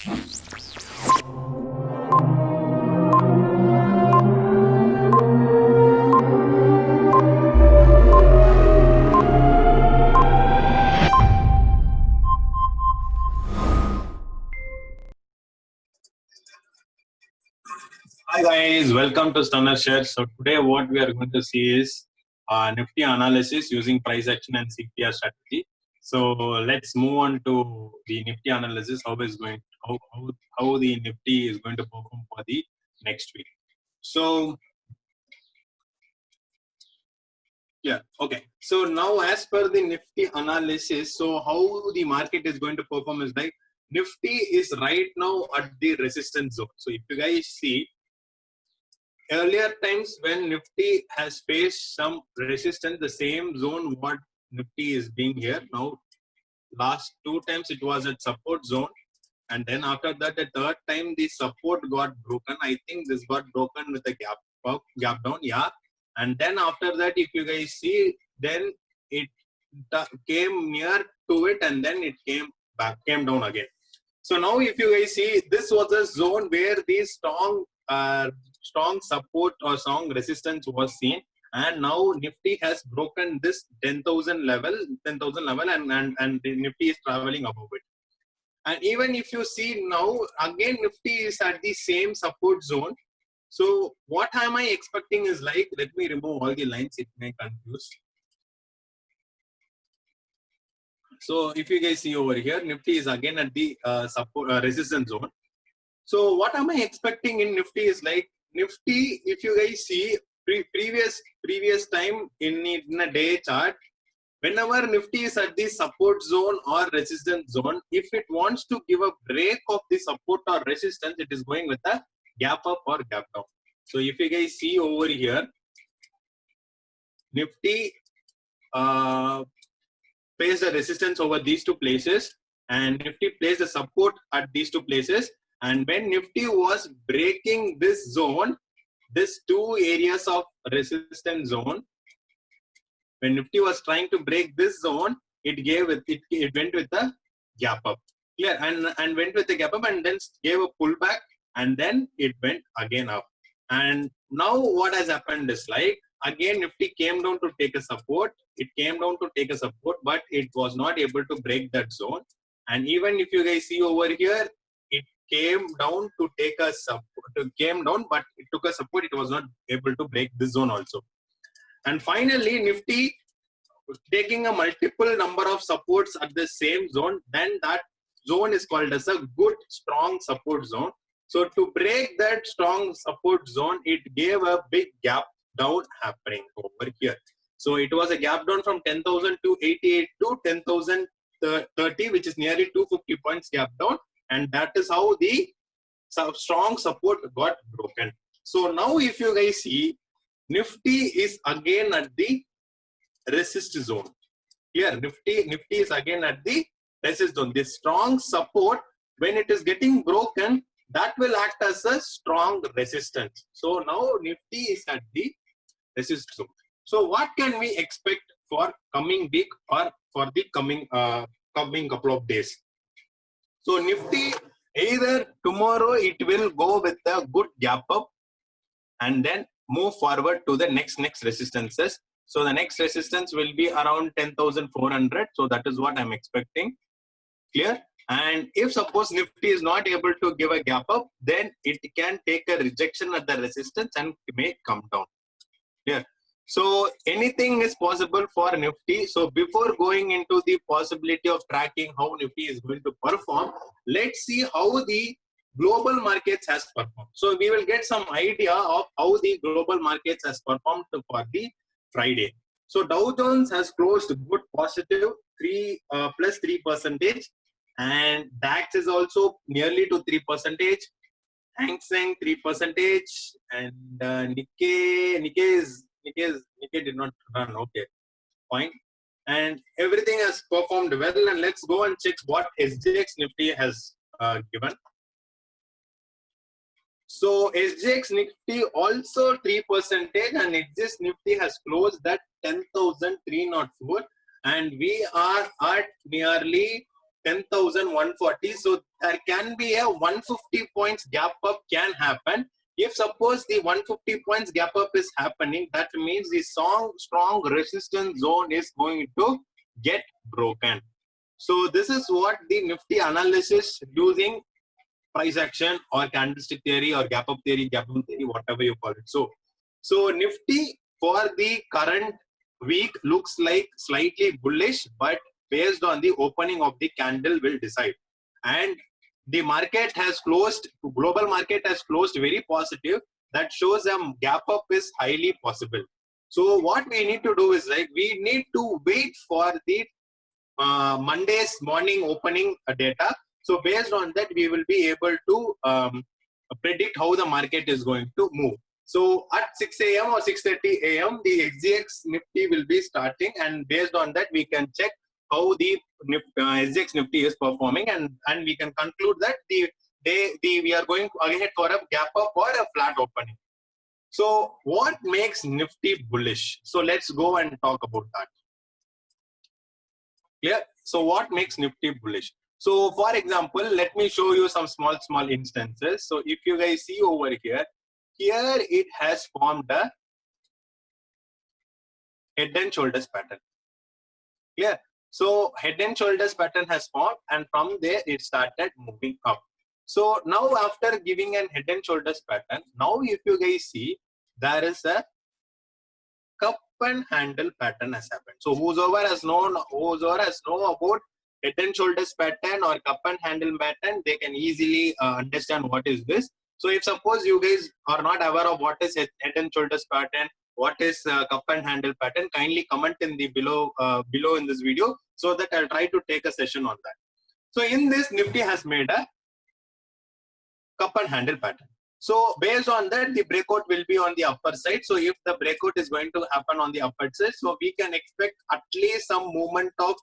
Hi guys, welcome to StunnerShare. So today what we are going to see is Nifty Analysis using price action and CPR strategy. So let's move on to the Nifty Analysis. How the Nifty is going to perform for the next week. So yeah, okay. So now as per the Nifty Analysis, so how the market is going to perform is like Nifty is right now at the resistance zone. So if you guys see, earlier times when Nifty has faced some resistance, the same zone what Nifty is being here. Now, last two times it was at support zone. And then after that, the third time the support got broken. I think this got broken with a gap up, gap down. Yeah. And then after that, if you guys see, then it came near to it and then it came down again. So now if you guys see, this was a zone where the strong support or strong resistance was seen, and now Nifty has broken this 10,000 level, and the Nifty is traveling above it. And even if you see now, again Nifty is at the same support zone. So what am I expecting is like, let me remove all the lines, it may confuse. So if you guys see over here, Nifty is again at the resistance zone. So what am I expecting in Nifty is like, Nifty, if you guys see previous time in a day chart, whenever Nifty is at the support zone or resistance zone, if it wants to give a break of the support or resistance, it is going with a gap up or gap down. So if you guys see over here, Nifty placed the resistance over these two places, and Nifty placed the support at these two places. And when Nifty was breaking this zone, this two areas of resistance zone, when Nifty was trying to break this zone, it went with a gap up. Clear? And went with a gap up and then gave a pullback, and then it went again up. And now what has happened is like, again Nifty came down to take a support. It came down to take a support, but it was not able to break that zone. And even if you guys see over here, it came down to take a support. It came down, but it took a support. It was not able to break this zone also. And finally, Nifty taking a multiple number of supports at the same zone, then that zone is called as a good strong support zone. So to break that strong support zone, it gave a big gap down happening over here. So it was a gap down from 10,288 to 10,030, which is nearly 250 points gap down. And that is how the strong support got broken. So now if you guys see, Nifty is again at the resist zone. Here, Nifty is again at the resist zone. This strong support, when it is getting broken, that will act as a strong resistance. So now Nifty is at the resist zone. So what can we expect for coming week or for the coming couple of days? So Nifty, either tomorrow it will go with a good gap up and then move forward to the next resistances. So the next resistance will be around 10,400. So that is what I'm expecting. Clear? And if suppose Nifty is not able to give a gap up, then it can take a rejection at the resistance and may come down. Clear? So anything is possible for Nifty. So before going into the possibility of tracking how Nifty is going to perform, let's see how the global markets has performed. So we will get some idea of how the global markets has performed for the Friday. So Dow Jones has closed good positive plus 3%, and DAX is also nearly to 3%. Hang Seng 3%, and Nikkei did not run. Okay, fine. And everything has performed well. And let's go and check what SGX Nifty has given. So SGX Nifty also 3%, and SGX Nifty has closed at 10,304, and we are at nearly 10,140. So there can be a 150 points gap up can happen. If suppose the 150 points gap up is happening, that means the strong resistance zone is going to get broken. So this is what the Nifty analysis using price action or candlestick theory or gap up theory, gap down theory, whatever you call it. So Nifty for the current week looks like slightly bullish, but based on the opening of the candle will decide. And the market has closed, global market has closed very positive. That shows a gap up is highly possible. So what we need to do is like we need to wait for the Monday's morning opening data. So based on that, we will be able to predict how the market is going to move. So at 6 a.m. or 6:30 a.m., the XGX Nifty will be starting, and based on that, we can check how the SGX Nifty is performing, and we can conclude that we are going ahead for a gap up or a flat opening. So what makes Nifty bullish? So let's go and talk about that. Clear? So what makes Nifty bullish? So for example, let me show you some small instances. So if you guys see over here it has formed a head and shoulders pattern. Clear? So head and shoulders pattern has formed, and from there it started moving up. So now after giving an head and shoulders pattern, now if you guys see, there is a cup and handle pattern has happened. So whosoever has known about head and shoulders pattern or cup and handle pattern, they can easily understand what is this. So if suppose you guys are not aware of what is head and shoulders pattern, what is cup and handle pattern, kindly comment in the below in this video, so that I'll try to take a session on that. So in this, Nifty has made a cup and handle pattern. So based on that, the breakout will be on the upper side. So if the breakout is going to happen on the upper side, so we can expect at least some movement of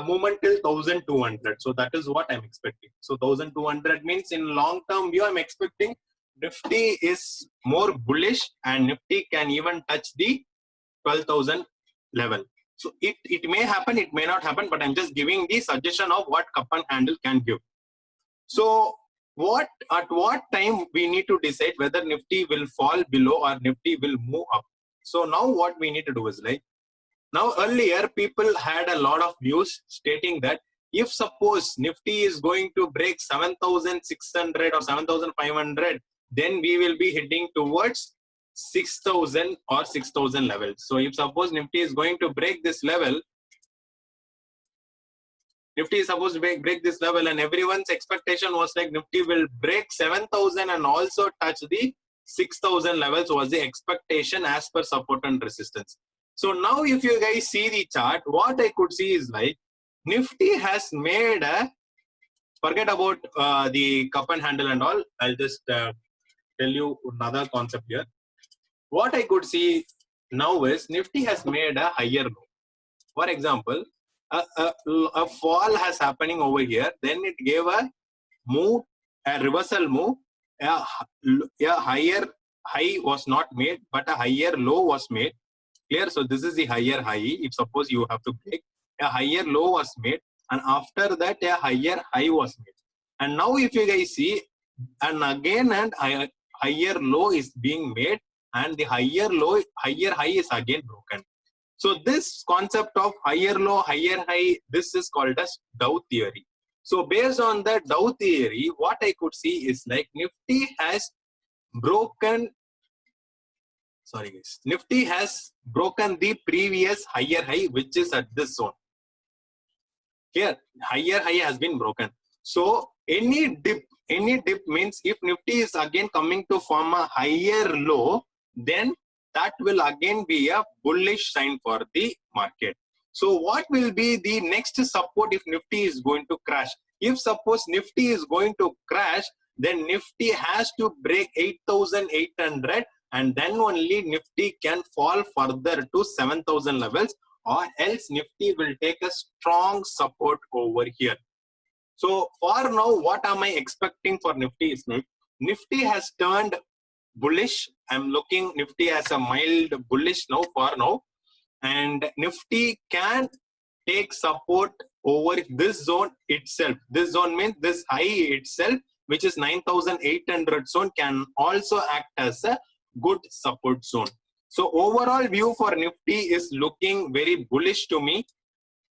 movement till 1200. So that is what I'm expecting. So 1200 means in long term view, I'm expecting Nifty is more bullish, and Nifty can even touch the 12,000 level. So it may happen, it may not happen, but I'm just giving the suggestion of what cup and handle can give. So at what time we need to decide whether Nifty will fall below or Nifty will move up. So now what we need to do is like, now earlier people had a lot of views stating that if suppose Nifty is going to break 7,600 or 7,500, then we will be heading towards 6,000 or 6,000 levels. So if suppose Nifty is going to break this level, Nifty is supposed to break this level, and everyone's expectation was like Nifty will break 7,000 and also touch the 6,000 levels was the expectation as per support and resistance. So now if you guys see the chart, what I could see is like Nifty has made a, forget about the cup and handle and all, I'll just tell you another concept here. What I could see now is Nifty has made a higher low. For example, a fall has happening over here, then it gave a move, a reversal move, a higher high was not made, but a higher low was made. Clear? So this is the higher high. If suppose you have to break, a higher low was made, and after that a higher high was made. And now if you guys see, and again and higher low is being made, and the higher high is again broken. So this concept of higher low, higher high, this is called as Dow theory. So based on that Dow theory, what I could see is like Nifty has broken, Nifty has broken the previous higher high, which is at this zone. Here, higher high has been broken. So any dip means if Nifty is again coming to form a higher low, then that will again be a bullish sign for the market. So what will be the next support if Nifty is going to crash? If suppose Nifty is going to crash, then Nifty has to break 8,800, and then only Nifty can fall further to 7,000 levels, or else Nifty will take a strong support over here. So for now, what am I expecting for Nifty is Nifty has turned bullish. I'm looking Nifty as a mild bullish now for now, and Nifty can take support over this zone itself. This zone means this high itself, which is 9,800 zone, can also act as a good support zone. So overall view for Nifty is looking very bullish to me,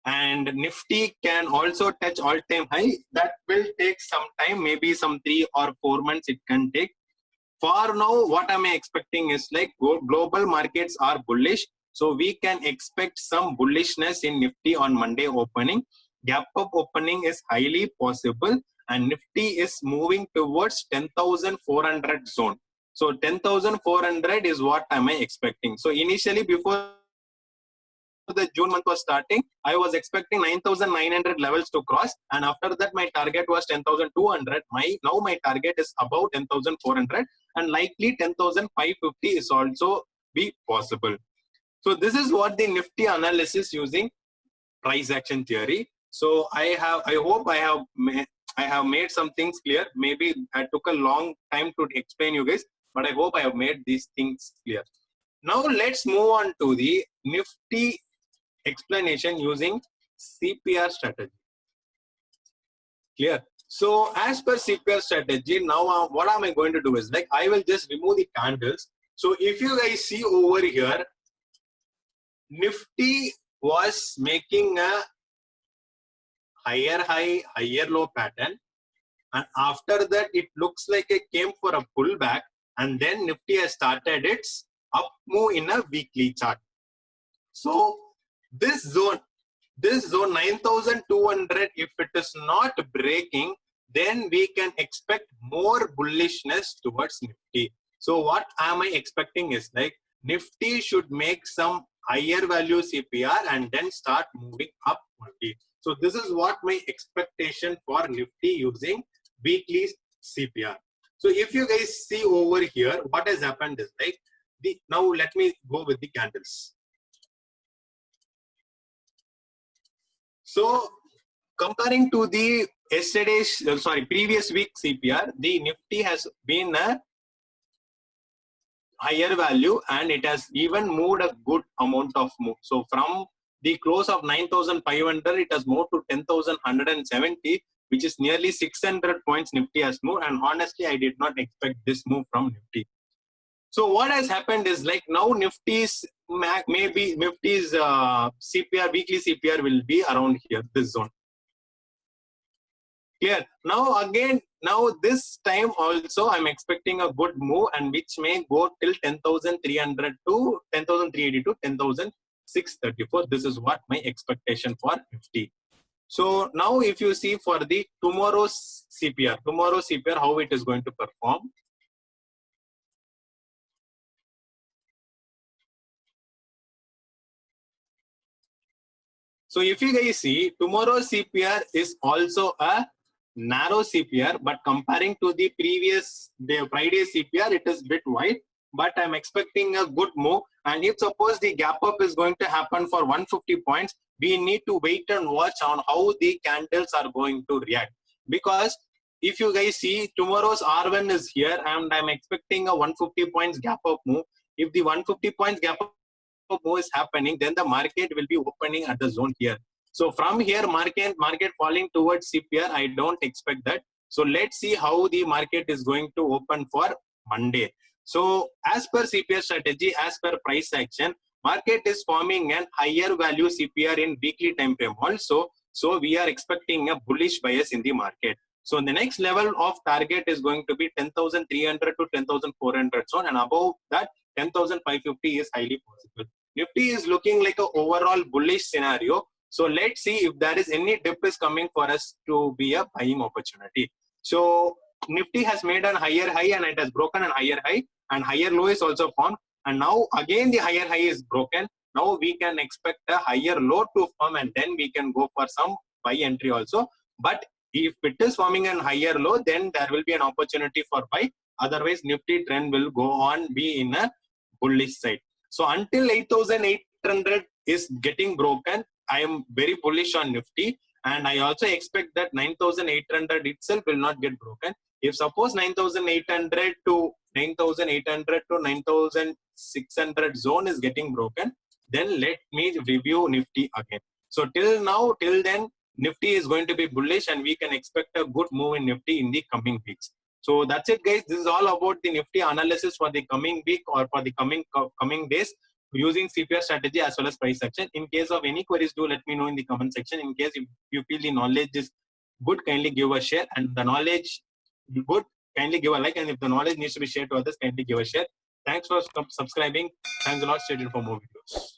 and Nifty can also touch all-time high. That will take some time, maybe some 3 or 4 months it can take. For now, what am I expecting is like global markets are bullish. So we can expect some bullishness in Nifty on Monday opening. Gap up opening is highly possible, and Nifty is moving towards 10,400 zone. So 10,400 is what am I expecting. So initially, before the June month was starting, I was expecting 9,900 levels to cross, and after that my target was 10,200. Now my target is above 10,400, and likely 10,550 is also be possible. So this is what the Nifty analysis using price action theory. So I hope I have made some things clear. Maybe I took a long time to explain you guys, but I hope I have made these things clear. Now let's move on to the Nifty explanation using CPR strategy. Clear? So as per CPR strategy, now what am I going to do is like I will just remove the candles. So if you guys see over here, Nifty was making a higher high, higher low pattern, and after that it looks like it came for a pullback, and then Nifty has started its up move in a weekly chart. So this zone 9,200, if it is not breaking, then we can expect more bullishness towards Nifty. So what am I expecting is like Nifty should make some higher value CPR and then start moving up only. So this is what my expectation for Nifty using weekly CPR. So if you guys see over here, what has happened is like now let me go with the candles. So comparing to the previous week CPR, the Nifty has been a higher value, and it has even moved a good amount of move. So from the close of 9,500, it has moved to 10,170, which is nearly 600 points Nifty has moved. And honestly, I did not expect this move from Nifty. So what has happened is like now Nifty's CPR, weekly CPR will be around here, this zone. Clear? Now again, this time also I'm expecting a good move, and which may go till 10,300 to 10,380 to 10,634. This is what my expectation for Nifty. So now if you see for the tomorrow's CPR, how it is going to perform. So if you guys see, tomorrow's CPR is also a narrow CPR, but comparing to the previous Friday CPR, it is a bit wide, but I'm expecting a good move. And if suppose the gap up is going to happen for 150 points, we need to wait and watch on how the candles are going to react. Because if you guys see, tomorrow's R1 is here, and I'm expecting a 150 points gap up move. If the 150 points gap up move is happening, then the market will be opening at the zone here. So from here, market falling towards CPR, I don't expect that. So let's see how the market is going to open for Monday. So as per CPR strategy, as per price action, market is forming an higher value CPR in weekly time frame also. So we are expecting a bullish bias in the market. So the next level of target is going to be 10,300 to 10,400 zone, and above that 10,550 is highly possible. Nifty is looking like an overall bullish scenario. So let's see if there is any dip is coming for us to be a buying opportunity. So Nifty has made a higher high, and it has broken a higher high, and higher low is also formed. And now again the higher high is broken. Now we can expect a higher low to form, and then we can go for some buy entry also. But if it is forming a higher low, then there will be an opportunity for buy. Otherwise, Nifty trend will go on be in a bullish side. So until 8,800 is getting broken, I am very bullish on Nifty, and I also expect that 9,800 itself will not get broken. If suppose 9,800 to 9,600 zone is getting broken, then let me review Nifty again. So till then, Nifty is going to be bullish and we can expect a good move in Nifty in the coming weeks. So that's it, guys. This is all about the Nifty analysis for the coming week or for the coming days using CPR strategy as well as price action. In case of any queries, do let me know in the comment section. In case if you feel the knowledge is good, kindly give a share, and the knowledge good, kindly give a like, and if the knowledge needs to be shared to others, kindly give a share. Thanks for subscribing. Thanks a lot. Stay tuned for more videos.